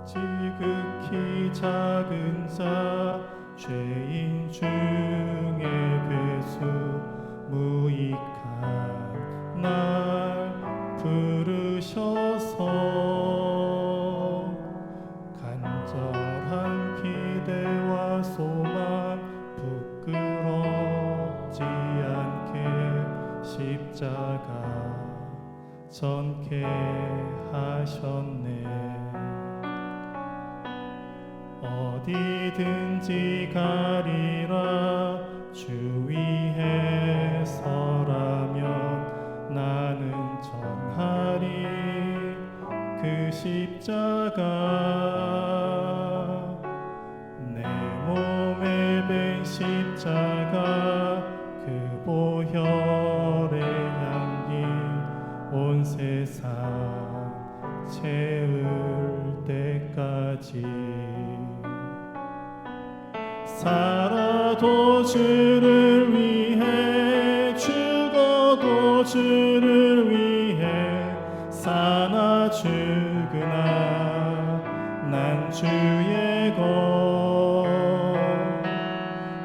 지극히 작은 자 죄인 중에 괴수 무익한 날 부르셔서 간절한 기대와 소망 부끄럽지 않게 십자가 전케 하셨네. 어디든지 가리라 주 위에 서라면 나는 전하리 그 십자가. 내 몸에 밴 십자가 그 보혈의 향기 온 세상 채울 때까지 살아도 주를 위해 죽어도 주를 위해 사나 죽으나 난 주의 것.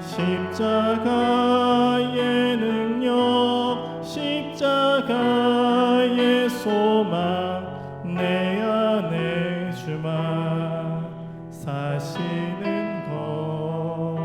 십자가의 능력 십자가의 소망 내 안에 주만 사시는 것.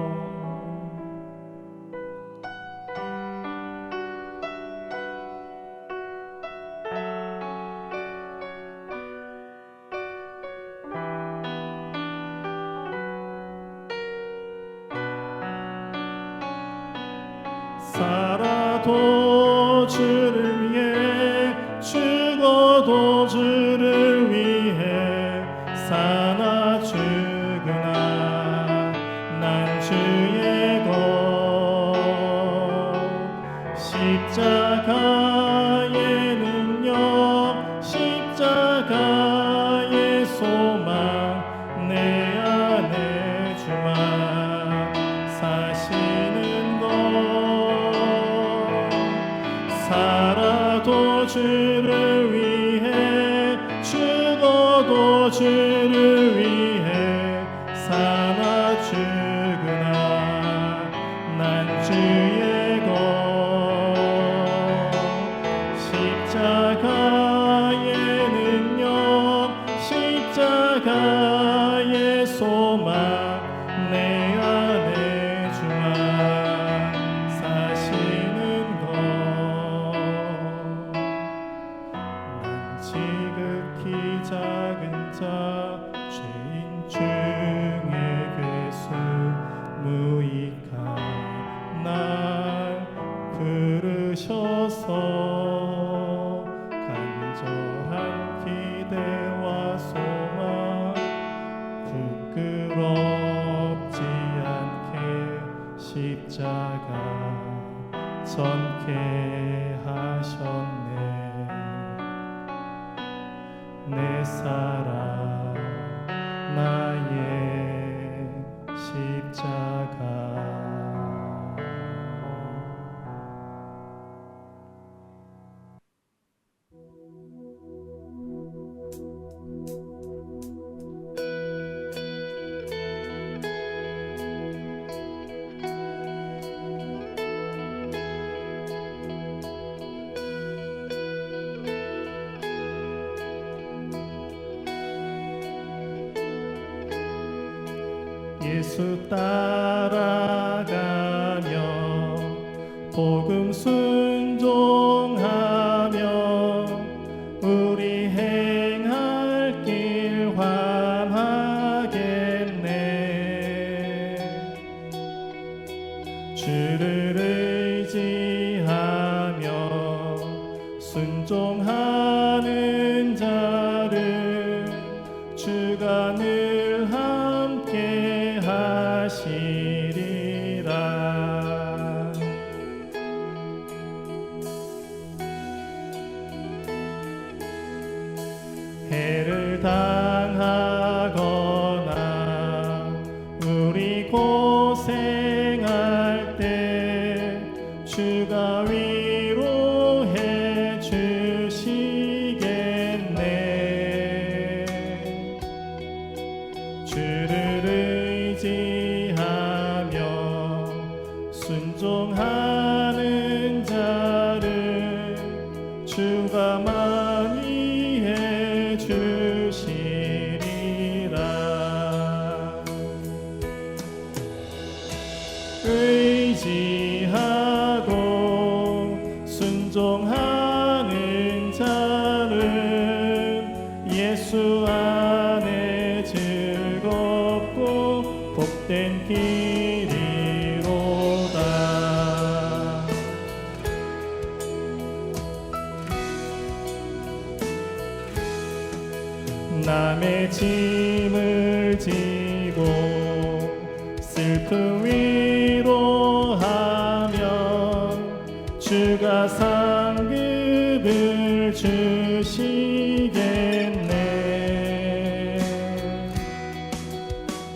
살아도 주를 위해 죽어도 주를 위해 사나 죽으나 난 주의 것. 십자가의 능력 십자가의 소망 내 안에 주만 사시는 것. 살아도 주를 위해 죽어도 주를 위해 사나 죽으나 난 주의 것. 십자가의 능력 십자가의 소망 내 안에 주만 사시는 것. 난 지극히 작은 자 죄인 중에 괴수 무익한 날 부르셔서 간절한 기대와 소망 부끄럽지 않게 십자가 전케 하셨네. 내 사랑 나의 십자가. 예수 따라가며 복음 순종하며 우리 행할 길 환하겠네. 주를 의지하며 순종하는 자를 주가 늘 함께 하시리라. 해를 당하거나 우리 고생할 때 주가 위로해 주시겠네. 예수 안에 즐겁고 복된 길이로다. 남의 짐을 지고 슬픔 위로하면 주가 상급을 주시겠네.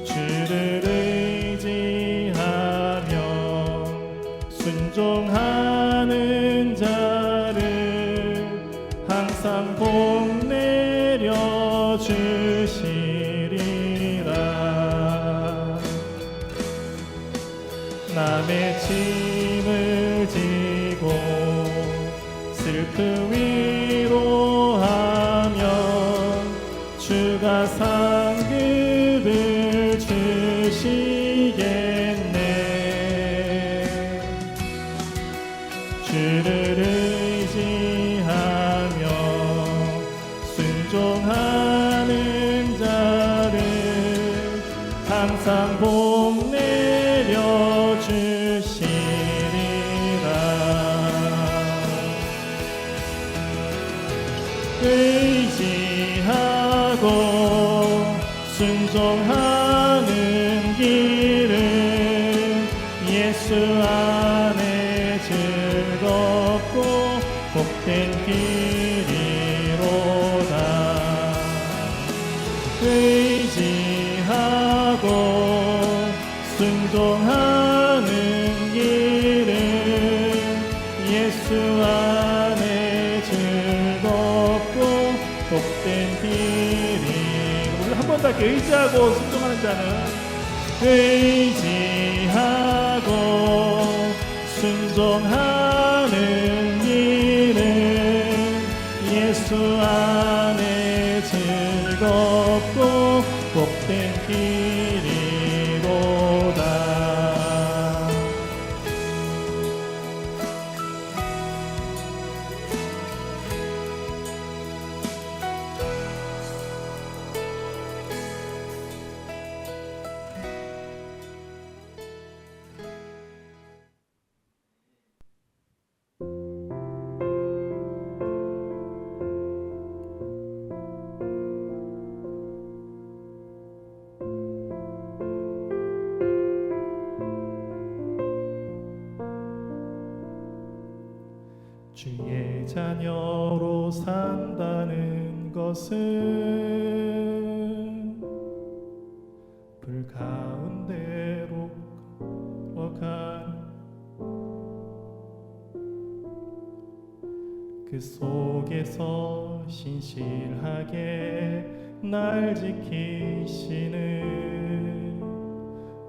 주를 의지하며 순종하는 자를 항상 복 내려 주시리라. 남의 짐을 지고 슬픔 위로하면 주가 상급을 주시겠네. 주를 의지하며 순종하는 자를 항상 복 내려 주시리라. 의지하고 순종하는 길은 예수 안에 즐겁고 복된 길이로다. 의지하고 순종하는 길은 예수 안에 즐겁고 복된 길이. 우리 한 번 더 의지하고 순종하는 자는 의지하고 순종하는 길은 예수 안에 즐겁고 복된 길이로다. 주의 자녀로 산다는 것은 불 가운데로 걸어간 그 속에서 신실하게 날 지키시는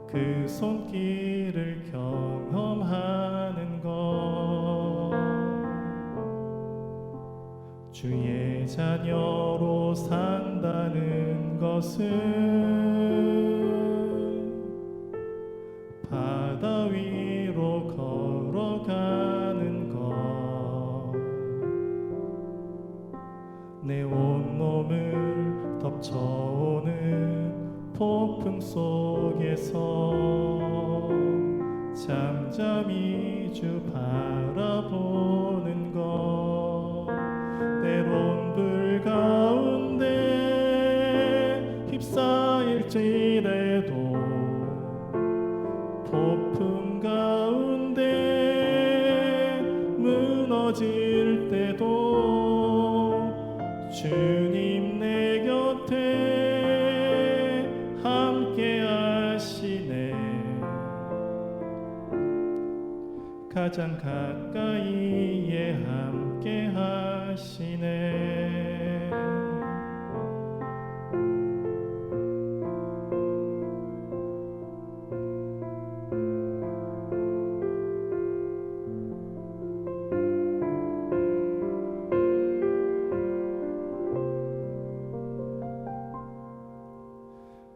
그 손길을 경험하는 것. 주의 자녀로 산다는 것은 바다 위로 걸어가는 것. 내 온몸을 덮쳐오는 폭풍 속에서 잠잠히 주 바라보는 것. 때론 불 가운데 휩싸일지라도 폭풍 가운데 무너질 때도 주님 내 곁에 함께 하시네. 가장 가까이에 함께 하시네.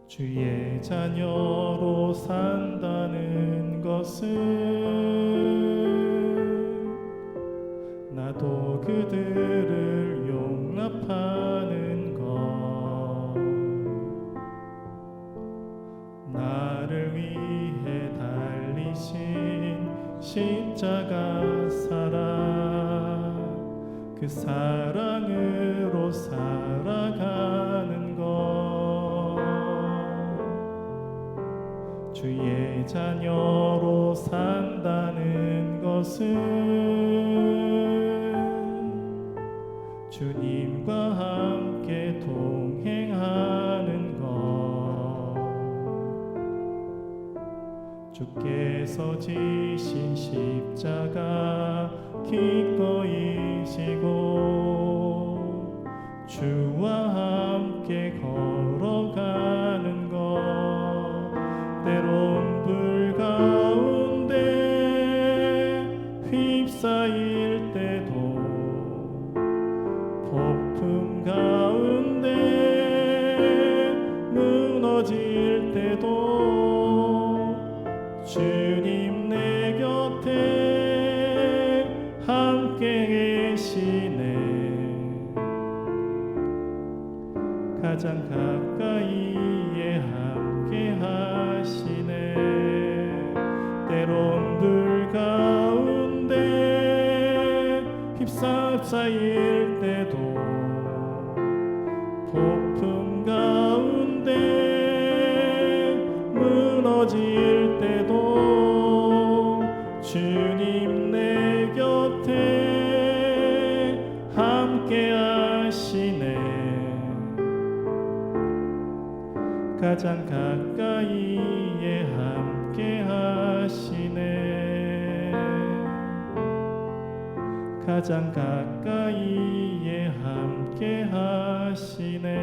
주의 자녀로 산다는 것은 나도 그들을 용납하는 것. 십자가 사랑, 그 사랑으로 살아가는 것, 주의 자녀로 산다는 것은 주님과 함께 동행하는 것, 주께서 지신 십자가 기꺼이 지고 주와 함께 걸어가는 것, 때론 불 가운데 휩싸일 때도 폭풍 가운데 무너질 때도 주님 내 곁에 함께 계시네. 가장 가까이에 함께 하시네. 때론 불 가운데 휩싸일 때도 폭풍 가운데 무너질 때도 주님 내 곁에 함께 하시네. 가장 가까이에 함께 하시네. 가장 가까이에 함께 하시네.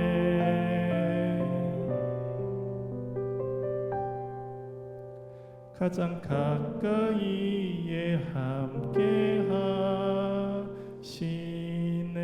가장 가까이에 함께 하시네.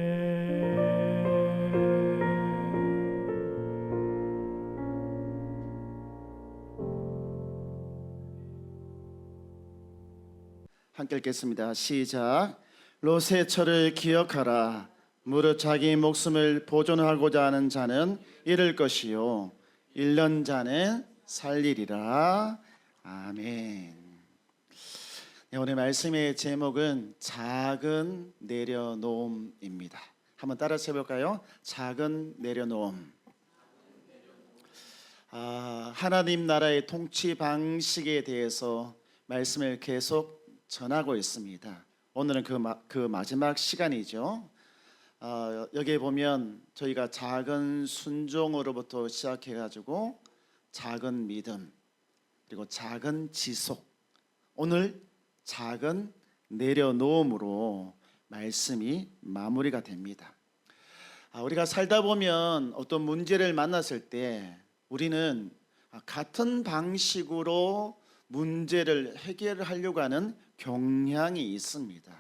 함께 읽겠습니다. 시작. 롯의 철을 기억하라. 무릇 자기 목숨을 보존하고자 하는 자는 잃을 것이요 1년 자는 살리리라. 아멘. 네, 오늘 말씀의 제목은 작은 내려놓음입니다. 한번 따라서 해볼까요? 작은 내려놓음. 하나님 나라의 통치 방식에 대해서 말씀을 계속 전하고 있습니다. 오늘은 그 마지막 시간이죠. 여기에 보면 저희가 작은 순종으로부터 시작해가지고 작은 믿음, 그리고 작은 지속, 오늘 작은 내려놓음으로 말씀이 마무리가 됩니다. 우리가 살다 보면 어떤 문제를 만났을 때 우리는 같은 방식으로 문제를 해결하려고 하는 경향이 있습니다.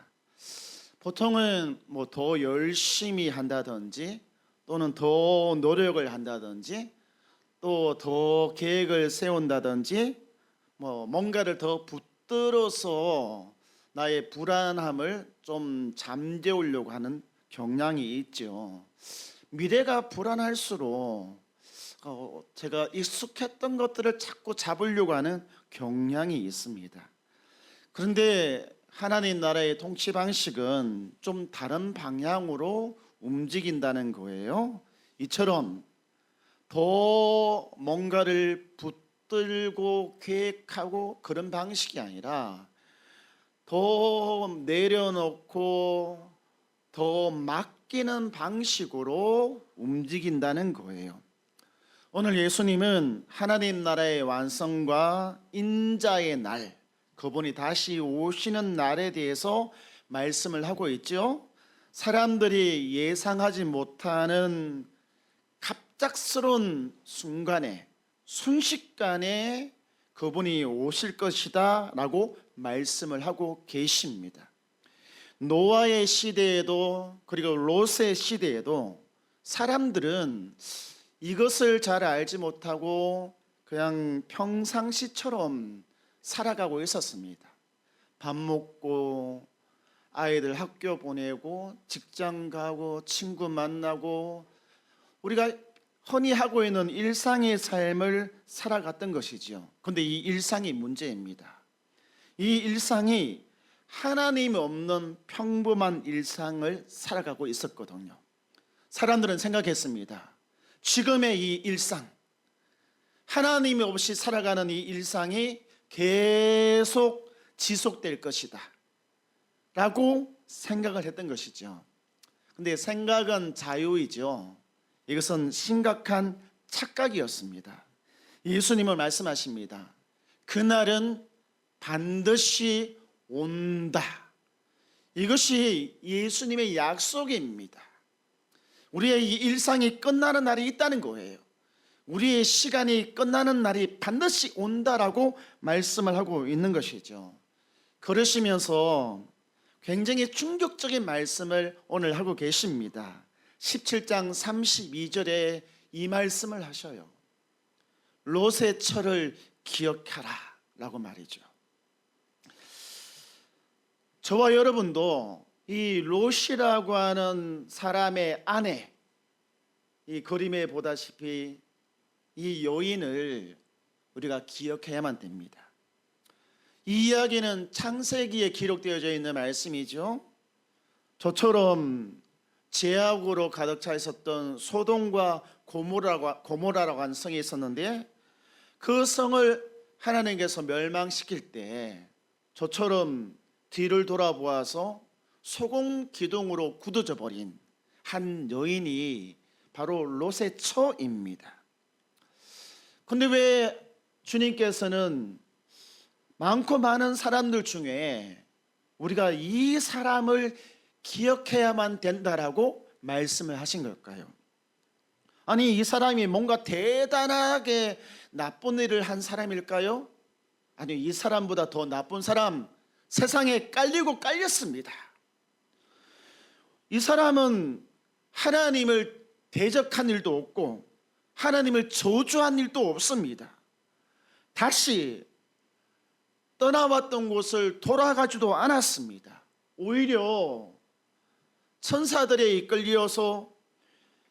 보통은 더 열심히 한다든지 또는 더 노력을 한다든지 또 더 계획을 세운다든지 뭔가를 더 붙들어서 나의 불안함을 좀 잠재우려고 하는 경향이 있죠. 미래가 불안할수록 제가 익숙했던 것들을 자꾸 잡으려고 하는 경향이 있습니다. 그런데 하나님 나라의 통치 방식은 좀 다른 방향으로 움직인다는 거예요. 이처럼 더 뭔가를 붙들고 계획하고 그런 방식이 아니라 더 내려놓고 더 맡기는 방식으로 움직인다는 거예요. 오늘 예수님은 하나님 나라의 완성과 인자의 날, 그분이 다시 오시는 날에 대해서 말씀을 하고 있죠. 사람들이 예상하지 못하는 갑작스러운 순간에, 순식간에 그분이 오실 것이다 라고 말씀을 하고 계십니다. 노아의 시대에도 그리고 롯의 시대에도 사람들은 이것을 잘 알지 못하고 그냥 평상시처럼 살아가고 있었습니다. 밥 먹고 아이들 학교 보내고 직장 가고 친구 만나고 우리가 흔히 하고 있는 일상의 삶을 살아갔던 것이지요. 그런데 이 일상이 문제입니다. 이 일상이 하나님이 없는 평범한 일상을 살아가고 있었거든요. 사람들은 생각했습니다. 지금의 이 일상, 하나님이 없이 살아가는 이 일상이 계속 지속될 것이다 라고 생각을 했던 것이죠. 근데 생각은 자유이죠. 이것은 심각한 착각이었습니다. 예수님은 말씀하십니다. 그날은 반드시 온다. 이것이 예수님의 약속입니다. 우리의 이 일상이 끝나는 날이 있다는 거예요. 우리의 시간이 끝나는 날이 반드시 온다라고 말씀을 하고 있는 것이죠. 그러시면서 굉장히 충격적인 말씀을 오늘 하고 계십니다. 17장 32절에 이 말씀을 하셔요. 롯의 철을 기억하라 라고 말이죠. 저와 여러분도 이 롯이라고 하는 사람의 아내, 이 그림에 보다시피 이 여인을 우리가 기억해야만 됩니다. 이 이야기는 창세기에 기록되어져 있는 말씀이죠. 저처럼 죄악으로 가득 차 있었던 소돔과 고모라라고 하는 성이 있었는데, 그 성을 하나님께서 멸망시킬 때 저처럼 뒤를 돌아보아서 소금 기둥으로 굳어져 버린 한 여인이 바로 롯의 처입니다. 근데 왜 주님께서는 많고 많은 사람들 중에 우리가 이 사람을 기억해야만 된다라고 말씀을 하신 걸까요? 아니, 이 사람이 뭔가 대단하게 나쁜 일을 한 사람일까요? 아니, 이 사람보다 더 나쁜 사람 세상에 깔리고 깔렸습니다. 이 사람은 하나님을 대적한 일도 없고 하나님을 저주한 일도 없습니다. 다시 떠나왔던 곳을 돌아가지도 않았습니다. 오히려 천사들에 이끌려서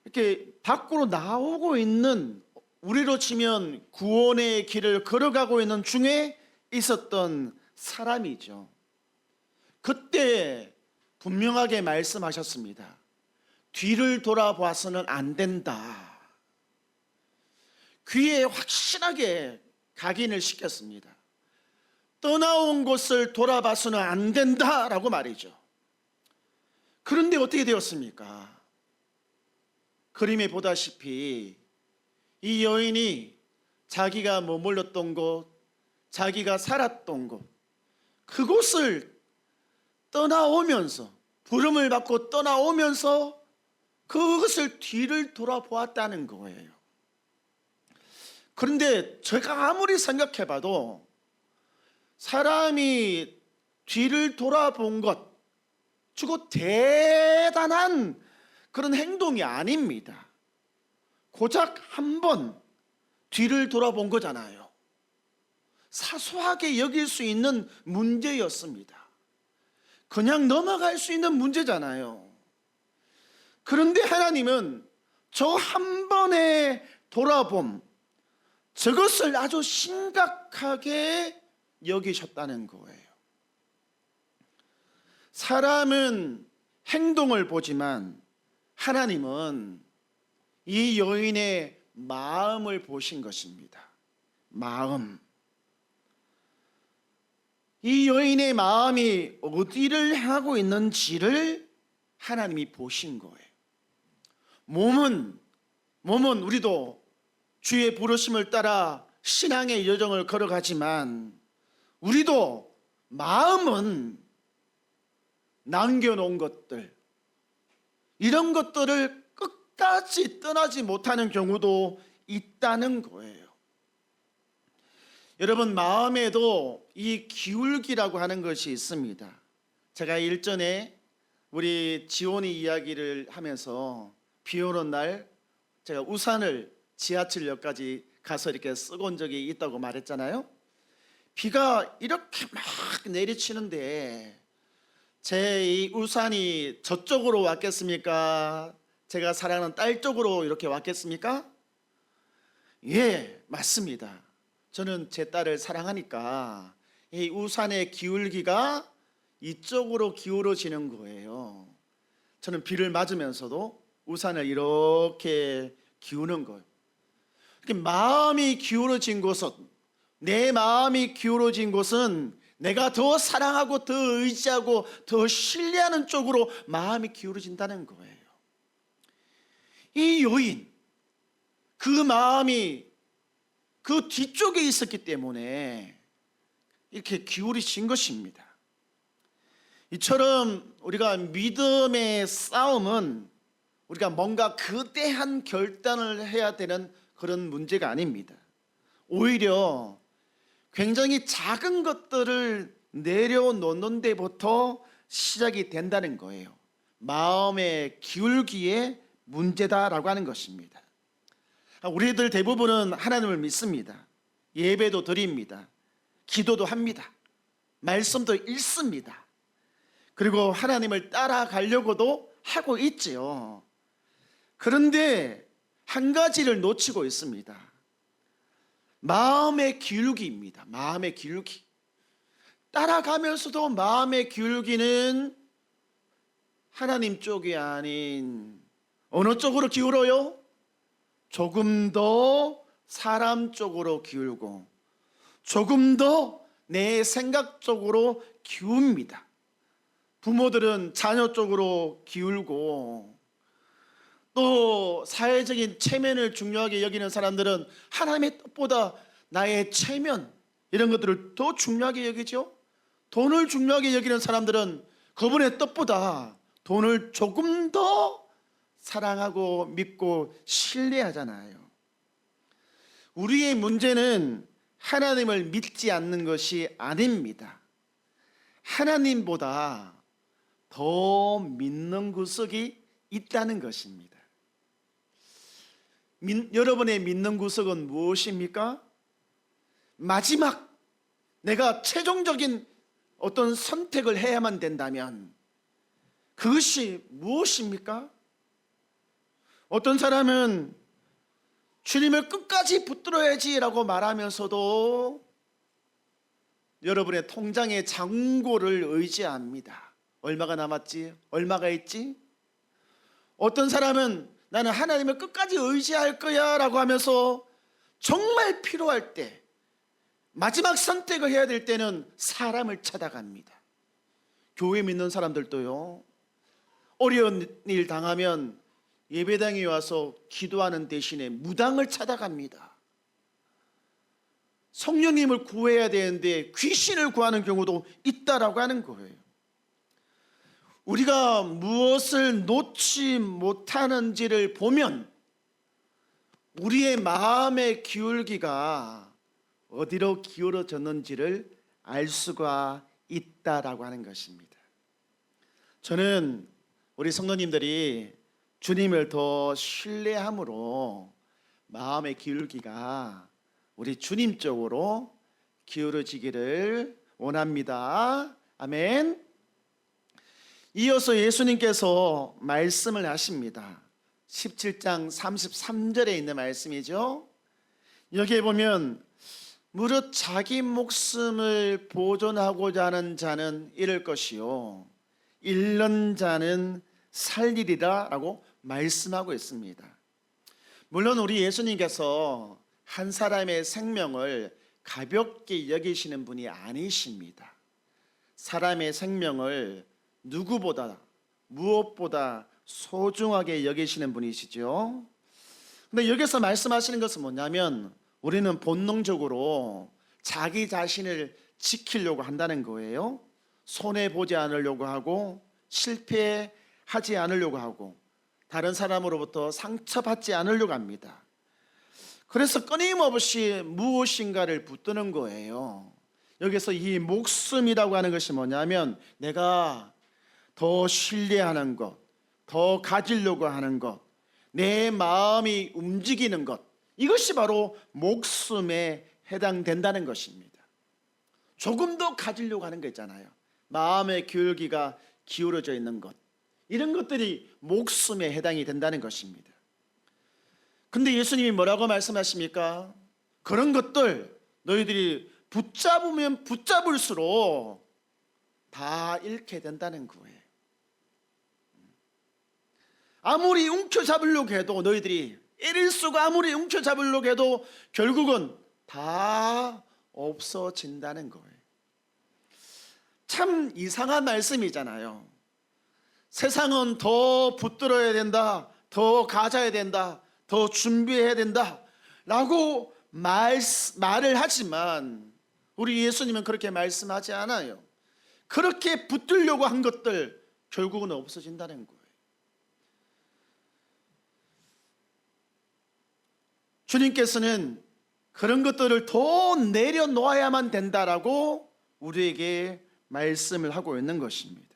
이렇게 밖으로 나오고 있는, 우리로 치면 구원의 길을 걸어가고 있는 중에 있었던 사람이죠. 그때 분명하게 말씀하셨습니다. 뒤를 돌아봐서는 안 된다. 귀에 확실하게 각인을 시켰습니다. 떠나온 곳을 돌아봐서는 안 된다라고 말이죠. 그런데 어떻게 되었습니까? 그림에 보다시피 이 여인이 자기가 머물렀던 곳, 자기가 살았던 곳, 그곳을 떠나오면서, 부름을 받고 떠나오면서 그것을 뒤를 돌아보았다는 거예요. 그런데 제가 아무리 생각해봐도 사람이 뒤를 돌아본 것, 주고 대단한 그런 행동이 아닙니다. 고작 한 번 뒤를 돌아본 거잖아요. 사소하게 여길 수 있는 문제였습니다. 그냥 넘어갈 수 있는 문제잖아요. 그런데 하나님은 저 한 번의 돌아봄, 저것을 아주 심각하게 여기셨다는 거예요. 사람은 행동을 보지만 하나님은 이 여인의 마음을 보신 것입니다. 마음. 이 여인의 마음이 어디를 향하고 있는지를 하나님이 보신 거예요. 몸은 우리도 주의 부르심을 따라 신앙의 여정을 걸어가지만 우리도 마음은 남겨놓은 것들, 이런 것들을 끝까지 떠나지 못하는 경우도 있다는 거예요. 여러분, 마음에도 이 기울기라고 하는 것이 있습니다. 제가 일전에 우리 지온이 이야기를 하면서 비 오는 날 제가 우산을 지하철역까지 가서 이렇게 쓰고 온 적이 있다고 말했잖아요. 비가 이렇게 막 내리치는데 제 이 우산이 저쪽으로 왔겠습니까? 제가 사랑하는 딸 쪽으로 이렇게 왔겠습니까? 예, 맞습니다. 저는 제 딸을 사랑하니까 이 우산의 기울기가 이쪽으로 기울어지는 거예요. 저는 비를 맞으면서도 우산을 이렇게 기우는 거예요. 이렇게 마음이 기울어진 곳은, 내 마음이 기울어진 곳은 내가 더 사랑하고 더 의지하고 더 신뢰하는 쪽으로 마음이 기울어진다는 거예요. 이 요인, 그 마음이 그 뒤쪽에 있었기 때문에 이렇게 기울이신 것입니다. 이처럼 우리가 믿음의 싸움은 우리가 뭔가 거대한 결단을 해야 되는 그런 문제가 아닙니다. 오히려 굉장히 작은 것들을 내려놓는 데부터 시작이 된다는 거예요. 마음의 기울기의 문제다라고 하는 것입니다. 우리들 대부분은 하나님을 믿습니다. 예배도 드립니다. 기도도 합니다. 말씀도 읽습니다. 그리고 하나님을 따라가려고도 하고 있지요. 그런데 한 가지를 놓치고 있습니다. 마음의 기울기입니다. 마음의 기울기. 따라가면서도 마음의 기울기는 하나님 쪽이 아닌 어느 쪽으로 기울어요? 조금 더 사람 쪽으로 기울고 조금 더 내 생각 쪽으로 기웁니다. 부모들은 자녀 쪽으로 기울고 또 사회적인 체면을 중요하게 여기는 사람들은 하나님의 뜻보다 나의 체면 이런 것들을 더 중요하게 여기죠. 돈을 중요하게 여기는 사람들은 그분의 뜻보다 돈을 조금 더 사랑하고 믿고 신뢰하잖아요. 우리의 문제는 하나님을 믿지 않는 것이 아닙니다. 하나님보다 더 믿는 구석이 있다는 것입니다. 여러분의 믿는 구석은 무엇입니까? 마지막 내가 최종적인 어떤 선택을 해야만 된다면 그것이 무엇입니까? 어떤 사람은 주님을 끝까지 붙들어야지라고 말하면서도 여러분의 통장의 잔고를 의지합니다. 얼마가 남았지? 얼마가 있지? 어떤 사람은 나는 하나님을 끝까지 의지할 거야 라고 하면서 정말 필요할 때 마지막 선택을 해야 될 때는 사람을 찾아갑니다. 교회 믿는 사람들도요, 어려운 일 당하면 예배당에 와서 기도하는 대신에 무당을 찾아갑니다. 성령님을 구해야 되는데 귀신을 구하는 경우도 있다라고 하는 거예요. 우리가 무엇을 놓지 못하는지를 보면 우리의 마음의 기울기가 어디로 기울어졌는지를 알 수가 있다라고 하는 것입니다. 저는 우리 성도님들이 주님을 더 신뢰함으로 마음의 기울기가 우리 주님 쪽으로 기울어지기를 원합니다. 아멘. 이어서 예수님께서 말씀을 하십니다. 17장 33절에 있는 말씀이죠. 여기에 보면 무릇 자기 목숨을 보존하고자 하는 자는 잃을 것이요 잃는 자는 살리리라 라고 말씀하고 있습니다. 물론 우리 예수님께서 한 사람의 생명을 가볍게 여기시는 분이 아니십니다. 사람의 생명을 누구보다 무엇보다 소중하게 여기시는 분이시죠. 근데 여기서 말씀하시는 것은 뭐냐면 우리는 본능적으로 자기 자신을 지키려고 한다는 거예요. 손해보지 않으려고 하고 실패하지 않으려고 하고 다른 사람으로부터 상처받지 않으려고 합니다. 그래서 끊임없이 무엇인가를 붙드는 거예요. 여기서 이 목숨이라고 하는 것이 뭐냐면 내가 더 신뢰하는 것, 더 가지려고 하는 것, 내 마음이 움직이는 것, 이것이 바로 목숨에 해당된다는 것입니다. 조금 더 가지려고 하는 거 있잖아요. 마음의 기울기가 기울어져 있는 것, 이런 것들이 목숨에 해당이 된다는 것입니다. 근데 예수님이 뭐라고 말씀하십니까? 그런 것들 너희들이 붙잡으면 붙잡을수록 다 잃게 된다는 거예요. 아무리 움켜잡으려고 해도 너희들이 이를 쓰고 아무리 움켜잡으려고 해도 결국은 다 없어진다는 거예요. 참 이상한 말씀이잖아요. 세상은 더 붙들어야 된다, 더 가져야 된다, 더 준비해야 된다 라고 말을 하지만 우리 예수님은 그렇게 말씀하지 않아요. 그렇게 붙들려고 한 것들 결국은 없어진다는 거예요. 주님께서는 그런 것들을 더 내려놓아야만 된다라고 우리에게 말씀을 하고 있는 것입니다.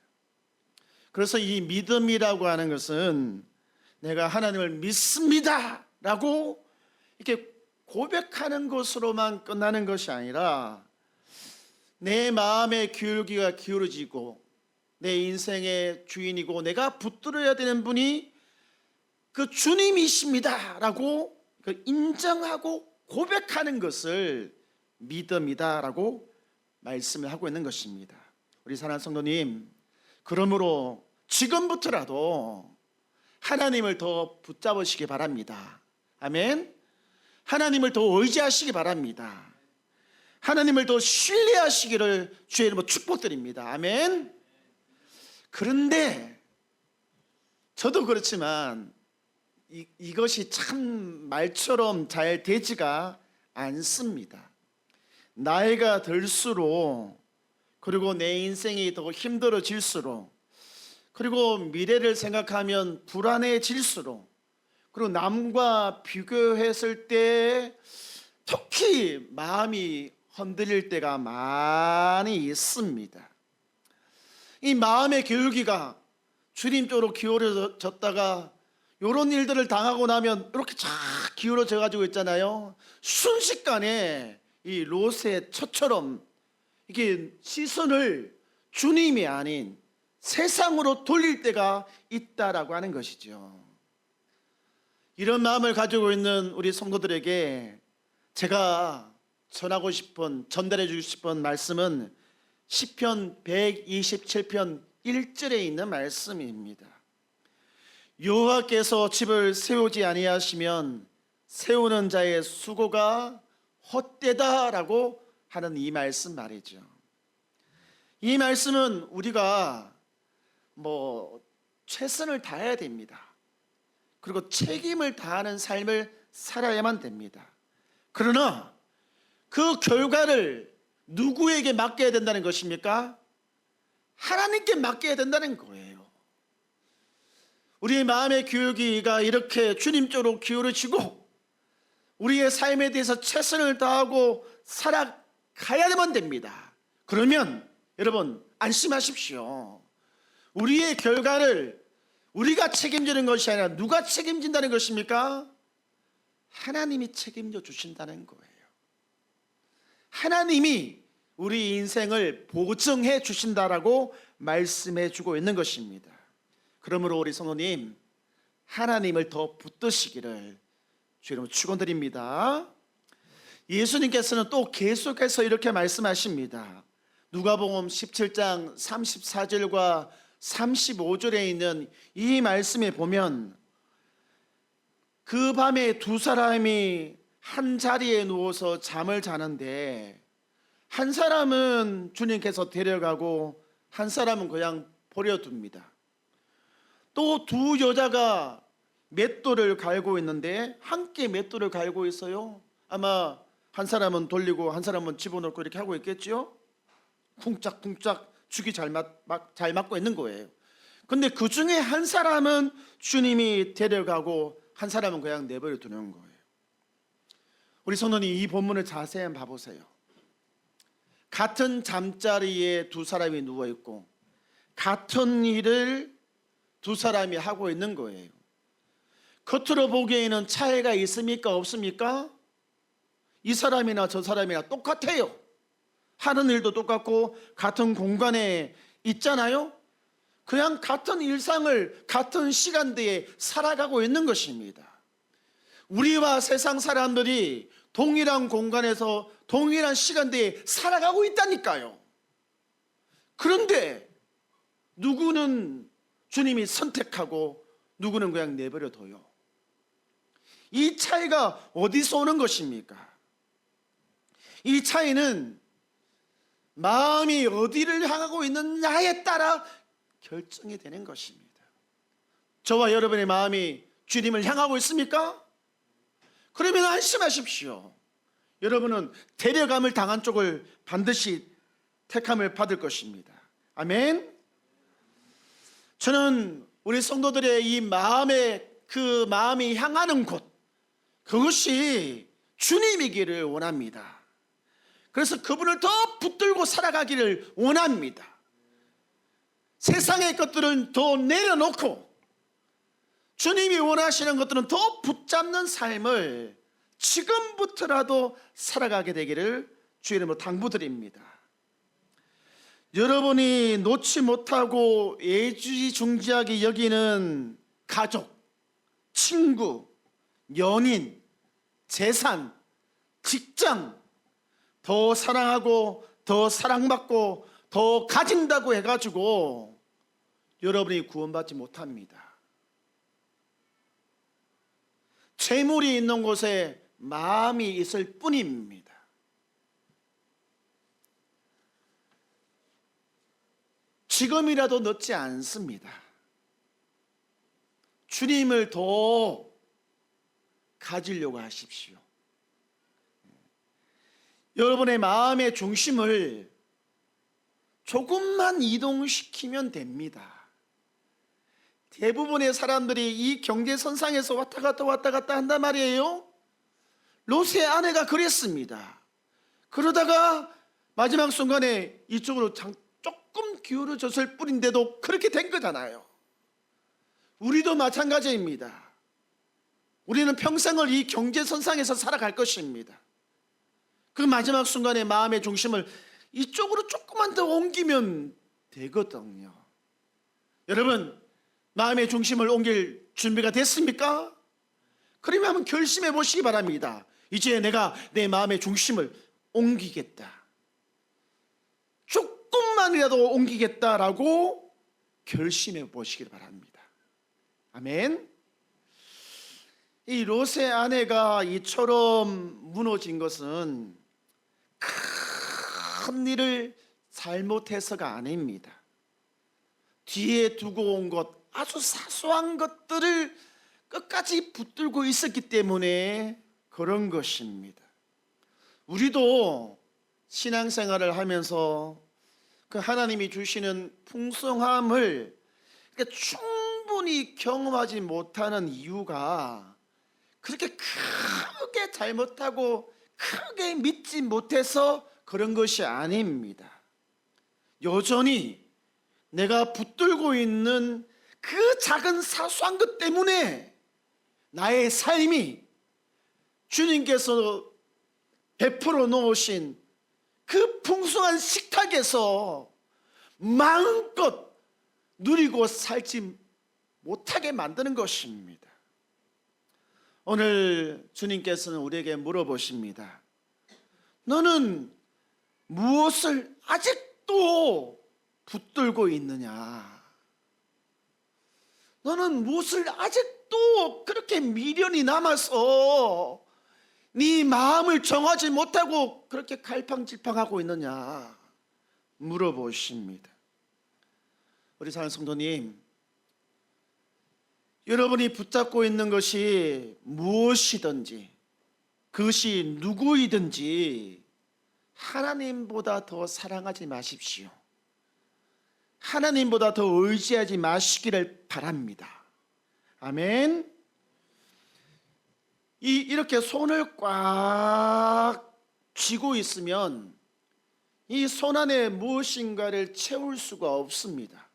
그래서 이 믿음이라고 하는 것은 내가 하나님을 믿습니다 라고 이렇게 고백하는 것으로만 끝나는 것이 아니라 내 마음의 기울기가 기울어지고 내 인생의 주인이고 내가 붙들어야 되는 분이 그 주님이십니다 라고 인정하고 고백하는 것을 믿음이다 라고 말씀을 하고 있는 것입니다. 우리 사랑하는 성도님, 그러므로 지금부터라도 하나님을 더 붙잡으시기 바랍니다. 아멘. 하나님을 더 의지하시기 바랍니다. 하나님을 더 신뢰하시기를 주의 이름으로 축복드립니다. 아멘. 그런데 저도 그렇지만 이것이 참 말처럼 잘 되지가 않습니다. 나이가 들수록 그리고 내 인생이 더 힘들어질수록 그리고 미래를 생각하면 불안해질수록 그리고 남과 비교했을 때 특히 마음이 흔들릴 때가 많이 있습니다. 이 마음의 기울기가 주님 쪽으로 기울어졌다가 이런 일들을 당하고 나면 이렇게 쫙 기울어져 가지고 있잖아요. 순식간에 이 롯의 처처럼 이게 시선을 주님이 아닌 세상으로 돌릴 때가 있다라고 하는 것이죠. 이런 마음을 가지고 있는 우리 성도들에게 제가 전하고 싶은, 전달해 주고 싶은 말씀은 시편 127편 1절에 있는 말씀입니다. 여호와께서 집을 세우지 아니하시면 세우는 자의 수고가 헛되다라고 하는 이 말씀 말이죠. 이 말씀은 우리가 최선을 다해야 됩니다. 그리고 책임을 다하는 삶을 살아야만 됩니다. 그러나 그 결과를 누구에게 맡겨야 된다는 것입니까? 하나님께 맡겨야 된다는 거예요. 우리의 마음의 기울기가 이렇게 주님 쪽으로 기울어지고 우리의 삶에 대해서 최선을 다하고 살아가야만 됩니다. 그러면 여러분 안심하십시오. 우리의 결과를 우리가 책임지는 것이 아니라 누가 책임진다는 것입니까? 하나님이 책임져 주신다는 거예요. 하나님이 우리 인생을 보증해 주신다라고 말씀해 주고 있는 것입니다. 그러므로 우리 성도님, 하나님을 더 붙드시기를 주의 이름으로 축원드립니다. 예수님께서는 또 계속해서 이렇게 말씀하십니다. 누가복음 17장 34절과 35절에 있는 이 말씀에 보면 그 밤에 두 사람이 한 자리에 누워서 잠을 자는데 한 사람은 주님께서 데려가고 한 사람은 그냥 버려둡니다. 또 두 여자가 맷돌을 갈고 있는데 함께 맷돌을 갈고 있어요. 아마 한 사람은 돌리고 한 사람은 집어넣고 이렇게 하고 있겠죠. 쿵짝쿵짝 죽이 잘 맞고 있는 거예요. 근데 그 중에 한 사람은 주님이 데려가고 한 사람은 그냥 내버려 두는 거예요. 우리 성도님, 이 본문을 자세히 한번 봐보세요. 같은 잠자리에 두 사람이 누워있고 같은 일을 두 사람이 하고 있는 거예요. 겉으로 보기에는 차이가 있습니까? 없습니까? 이 사람이나 저 사람이나 똑같아요. 하는 일도 똑같고 같은 공간에 있잖아요. 그냥 같은 일상을 같은 시간대에 살아가고 있는 것입니다. 우리와 세상 사람들이 동일한 공간에서 동일한 시간대에 살아가고 있다니까요. 그런데 누구는 주님이 선택하고 누구는 그냥 내버려둬요. 이 차이가 어디서 오는 것입니까? 이 차이는 마음이 어디를 향하고 있느냐에 따라 결정이 되는 것입니다. 저와 여러분의 마음이 주님을 향하고 있습니까? 그러면 안심하십시오. 여러분은 데려감을 당한 쪽을 반드시 택함을 받을 것입니다. 아멘. 저는 우리 성도들의 이 그 마음이 향하는 곳, 그것이 주님이기를 원합니다. 그래서 그분을 더 붙들고 살아가기를 원합니다. 세상의 것들은 더 내려놓고 주님이 원하시는 것들은 더 붙잡는 삶을 지금부터라도 살아가게 되기를 주의 이름으로 당부드립니다. 여러분이 놓지 못하고 애지중지하게 여기는 가족, 친구, 연인, 재산, 직장, 더 사랑하고 더 사랑받고 더 가진다고 해가지고 여러분이 구원받지 못합니다. 재물이 있는 곳에 마음이 있을 뿐입니다. 지금이라도 늦지 않습니다. 주님을 더 가지려고 하십시오. 여러분의 마음의 중심을 조금만 이동시키면 됩니다. 대부분의 사람들이 이 경계선상에서 왔다 갔다 한단 말이에요. 롯의 아내가 그랬습니다. 그러다가 마지막 순간에 이쪽으로 조금 기울어졌을 뿐인데도 그렇게 된 거잖아요. 우리도 마찬가지입니다. 우리는 평생을 이 경계선상에서 살아갈 것입니다. 그 마지막 순간에 마음의 중심을 이쪽으로 조금만 더 옮기면 되거든요. 여러분, 마음의 중심을 옮길 준비가 됐습니까? 그러면 한번 결심해 보시기 바랍니다. 이제 내가 내 마음의 중심을 옮기겠다. 조금만이라도 옮기겠다라고 결심해 보시기 바랍니다. 아멘. 이 롯의 아내가 이처럼 무너진 것은 큰 일을 잘못해서가 아닙니다. 뒤에 두고 온 것, 아주 사소한 것들을 끝까지 붙들고 있었기 때문에 그런 것입니다. 우리도 신앙생활을 하면서 그 하나님이 주시는 풍성함을 충분히 경험하지 못하는 이유가 그렇게 크게 잘못하고 크게 믿지 못해서 그런 것이 아닙니다. 여전히 내가 붙들고 있는 그 작은 사소한 것 때문에 나의 삶이 주님께서 베풀어 놓으신 그 풍성한 식탁에서 마음껏 누리고 살지 못하게 만드는 것입니다. 오늘 주님께서는 우리에게 물어보십니다. 너는 무엇을 아직도 붙들고 있느냐? 너는 무엇을 아직도 그렇게 미련이 남아서 네 마음을 정하지 못하고 그렇게 갈팡질팡하고 있느냐 물어보십니다. 우리 사랑하는 성도님, 여러분이 붙잡고 있는 것이 무엇이든지 그것이 누구이든지 하나님보다 더 사랑하지 마십시오. 하나님보다 더 의지하지 마시기를 바랍니다. 아멘. 이렇게 손을 꽉 쥐고 있으면 이 손 안에 무엇인가를 채울 수가 없습니다.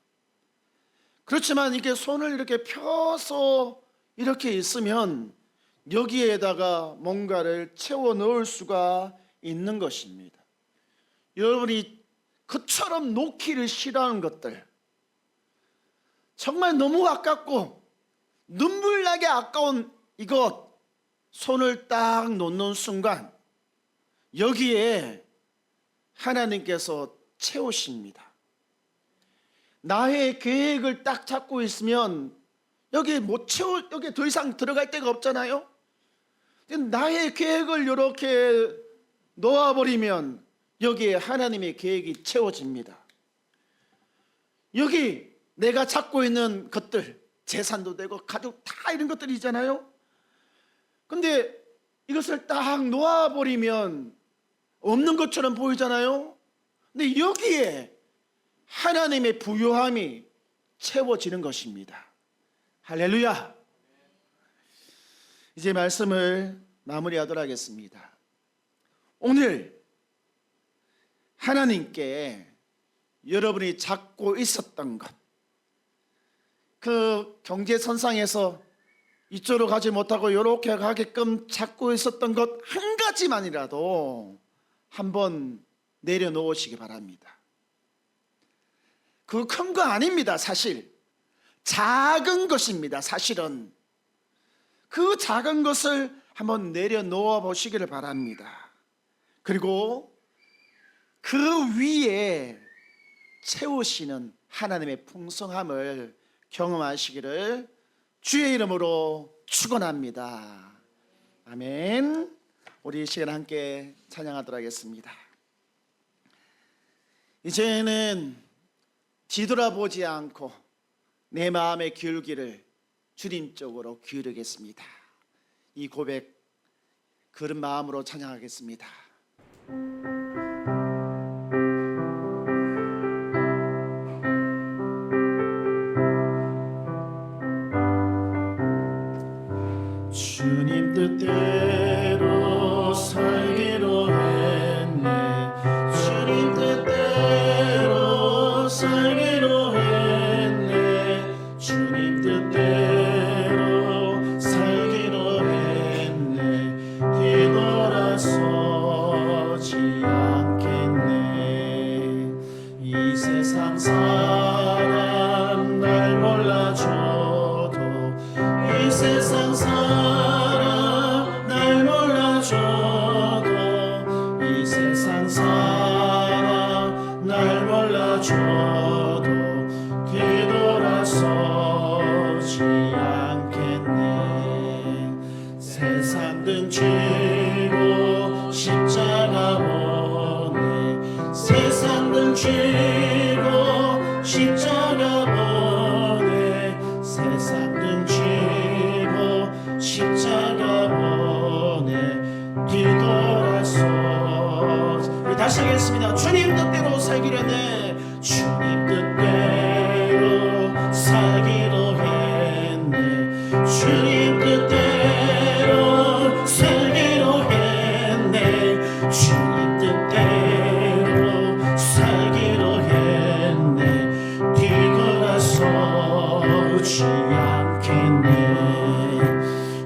그렇지만 이렇게 손을 이렇게 펴서 이렇게 있으면 여기에다가 뭔가를 채워 넣을 수가 있는 것입니다. 여러분이 그처럼 놓기를 싫어하는 것들, 정말 너무 아깝고 눈물나게 아까운 이것, 손을 딱 놓는 순간 여기에 하나님께서 채우십니다. 나의 계획을 딱 잡고 있으면 여기 못 채워, 여기 더 이상 들어갈 데가 없잖아요. 나의 계획을 이렇게 놓아버리면 여기에 하나님의 계획이 채워집니다. 여기 내가 잡고 있는 것들, 재산도 되고 가족 다 이런 것들이잖아요. 근데 이것을 딱 놓아버리면 없는 것처럼 보이잖아요. 근데 여기에 하나님의 부요함이 채워지는 것입니다. 할렐루야. 이제 말씀을 마무리하도록 하겠습니다. 오늘 하나님께 여러분이 잡고 있었던 것, 그 경제선상에서 이쪽으로 가지 못하고 이렇게 가게끔 잡고 있었던 것 한 가지만이라도 한번 내려놓으시기 바랍니다. 그 큰 거 아닙니다. 사실 작은 것입니다. 사실은 그 작은 것을 한번 내려놓아 보시기를 바랍니다. 그리고 그 위에 채우시는 하나님의 풍성함을 경험하시기를 주의 이름으로 축원합니다. 아멘. 우리 이 시간 함께 찬양하도록 하겠습니다. 이제는 뒤돌아보지 않고 내 마음의 기울기를 주님 쪽으로 기울이겠습니다. 이 고백 그런 마음으로 찬양하겠습니다. 주님 뜻대로 살기로 했네. 주님 뜻대로 살기로 했네. 주님 뜻대로 살기로 했네. 뒤돌아서지 않겠네. 이 세상 사람 날 몰라줘도 이 세상 사람 날 몰라줘도 이 세상 사람 날 몰라줘도 뒤돌아서지 않겠네. 세상 등지고 십자가 보내. 세상 등지고 십자가 보내. 세상 등지고 십자가 보내. 뒤돌아서 우리 다시 하겠습니다. 주님 뜻대로 살기로 했네. 주님 뜻대로 살기로 했네. 주님 뜻대로 살기로 했네. 주님 뜻대로 살기로 했네. 뒤돌아서지 않겠네.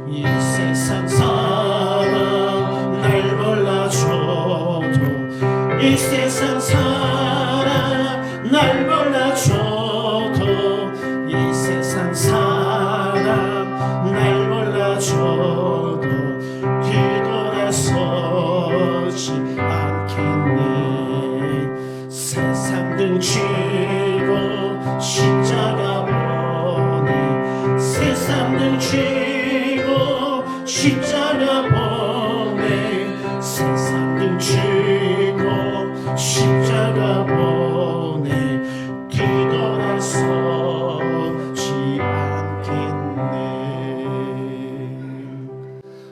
이 세상 사람 날 몰라줘도 이 세상 사람 날 몰라줘도 이 세상 사람 날 몰라줘도 뒤돌아서지 않겠네. 세상 등지고 십자가 보내. 세상 등지고 십자가 보내. 세상 등지고 십자가 보내. 뒤돌아서지 않겠네.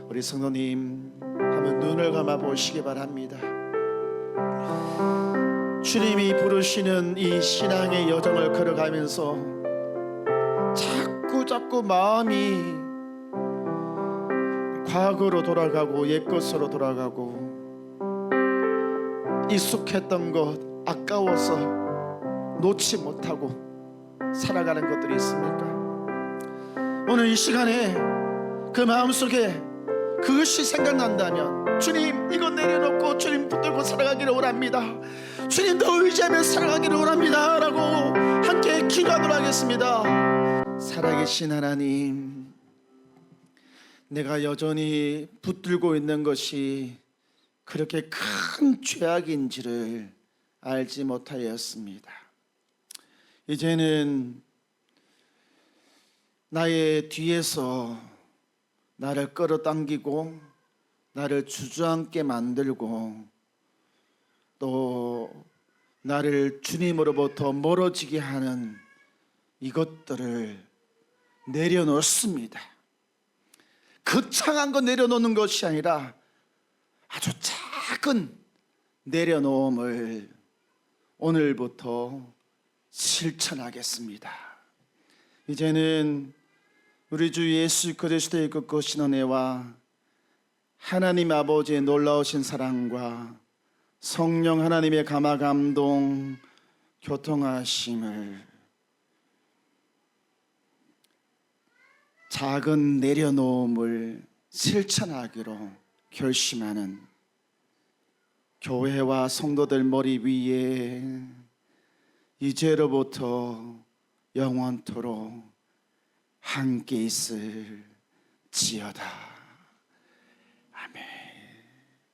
우리 성도님 한번 눈을 감아 보시기 바랍니다. 주님이 부르시는 이 신앙의 여정을 걸어가면서 자꾸 마음이 과거로 돌아가고 옛것으로 돌아가고 익숙했던 것 아까워서 놓지 못하고 살아가는 것들이 있습니까? 오늘 이 시간에 그 마음속에 그것이 생각난다면 주님 이거 내려놓고 주님 붙들고 살아가기를 원합니다. 주님 더 의지하며 살아가기를 원합니다 라고 함께 기도하도록 하겠습니다. 살아계신 하나님, 내가 여전히 붙들고 있는 것이 그렇게 큰 죄악인지를 알지 못하였습니다. 이제는 나의 뒤에서 나를 끌어당기고 나를 주저앉게 만들고 또 나를 주님으로부터 멀어지게 하는 이것들을 내려놓습니다. 거창한 거 내려놓는 것이 아니라 아주 작은 내려놓음을 오늘부터 실천하겠습니다. 이제는 우리 주 예수 그리스도의 그 크신 은혜와 하나님 아버지의 놀라우신 사랑과 성령 하나님의 감화 감동 교통하심을 작은 내려놓음을 실천하기로 결심하는 교회와 성도들 머리 위에 이제로부터 영원토록 함께 있을지어다. 아멘.